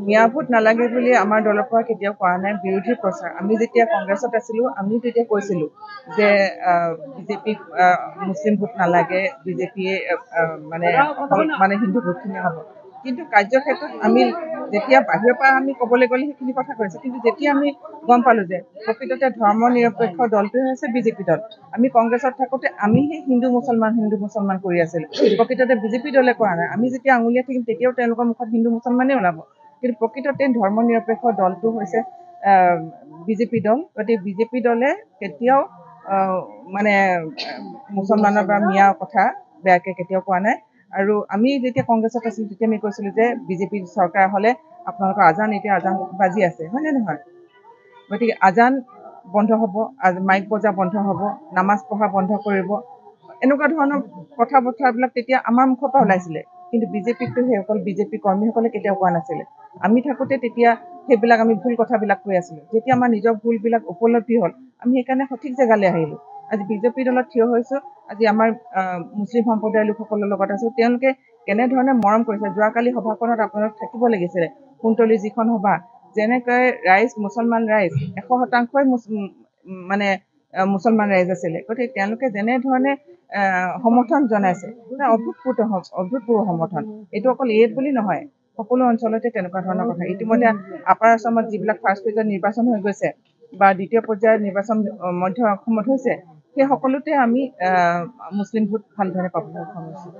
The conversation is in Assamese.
মিয়া ভোট নালাগে বুলি আমাৰ দলৰ পৰা কেতিয়াও কোৱা নাই। বিৰোধী প্ৰচাৰ আমি যেতিয়া কংগ্ৰেছত আছিলোঁ আমি তেতিয়া কৈছিলোঁ যে বিজেপিক মুছলিম ভোট নালাগে, বিজেপিয়ে মানে হিন্দু ভোটখিনি হ'ব। কিন্তু কাৰ্যক্ষেত্ৰত আমি যেতিয়া বাহিৰৰ পৰা আমি ক'বলৈ গ'লে সেইখিনি কথা কৈছোঁ, কিন্তু যেতিয়া আমি গম পালোঁ যে প্ৰকৃততে ধৰ্ম নিৰপেক্ষ দলটোৱে হৈছে বিজেপি দল। আমি কংগ্ৰেছত থাকোঁতে আমি সেই হিন্দু মুছলমান কৰি আছিলোঁ। প্ৰকৃততে বিজেপি দলে কৰা নাই। আমি যেতিয়া আঙুলিয়াই থাকিম তেতিয়াও তেওঁলোকৰ মুখত হিন্দু মুছলমানেই ওলাব। কিন্তু প্ৰকৃততে ধৰ্ম নিৰপেক্ষ দলটো হৈছে বিজেপি দল। গতিকে বিজেপি দলে কেতিয়াও মুছলমানৰ বা মিয়াৰ কথা বেয়াকৈ কেতিয়াও কোৱা নাই। আৰু আমি যেতিয়া কংগ্ৰেছত আছিলোঁ তেতিয়া আমি কৈছিলোঁ যে বিজেপি চৰকাৰ হ'লে আপোনালোকৰ এতিয়া আজান বাজি আছে, হয়নে নহয়? গতিকে আজান বন্ধ হ'ব, মাইক বজা বন্ধ হ'ব, নামাজ পঢ়া বন্ধ কৰিব, এনেকুৱা ধৰণৰ কথা বতৰাবিলাক তেতিয়া আমাৰ মুখৰ পৰা ওলাইছিলে। কিন্তু বিজেপিকতো সেইসকল বিজেপি কৰ্মীসকলে কেতিয়াও কোৱা নাছিলে। আমি থাকোঁতে তেতিয়া সেইবিলাক আমি ভুল কথাবিলাক কৈ আছিলোঁ। যেতিয়া আমাৰ নিজৰ ভুলবিলাক উপলব্ধি হ'ল, আমি সেইকাৰণে সঠিক জেগালৈ আহিলোঁ। আজি বিজেপি দলত থিয় হৈছোঁ। আজি আমাৰ মুছলিম সম্প্ৰদায়ৰ লোকসকলৰ লগত আছোঁ। তেওঁলোকে কেনেধৰণে মৰম কৰিছে। যোৱাকালি সভাখনত আপোনালোক থাকিব লাগিছিলে। কুন্তলীৰ যিখন সভা, যেনেকৈ মুছলমান ৰাইজ 100%ই মুছলমান ৰাইজ আছিলে। গতিকে তেওঁলোকে যেনেধৰণে সমৰ্থন জনাইছে, অভূতপূৰ্ব সমৰ্থন। এইটো অকল এইদ বুলি নহয়, সকলো অঞ্চলতে তেনেকুৱা ধৰণৰ কথা। ইতিমধ্যে আপাৰ আছামত যিবিলাক ফাৰ্ষ্ট ফেজৰ নিৰ্বাচন হৈ গৈছে বা দ্বিতীয় পৰ্যায়ৰ নিৰ্বাচন মধ্য অসমত হৈছে, সেই সকলোতে আমি মুছলিম ভোট ভাল ধৰণে পাবলৈ সক্ষম হৈছোঁ।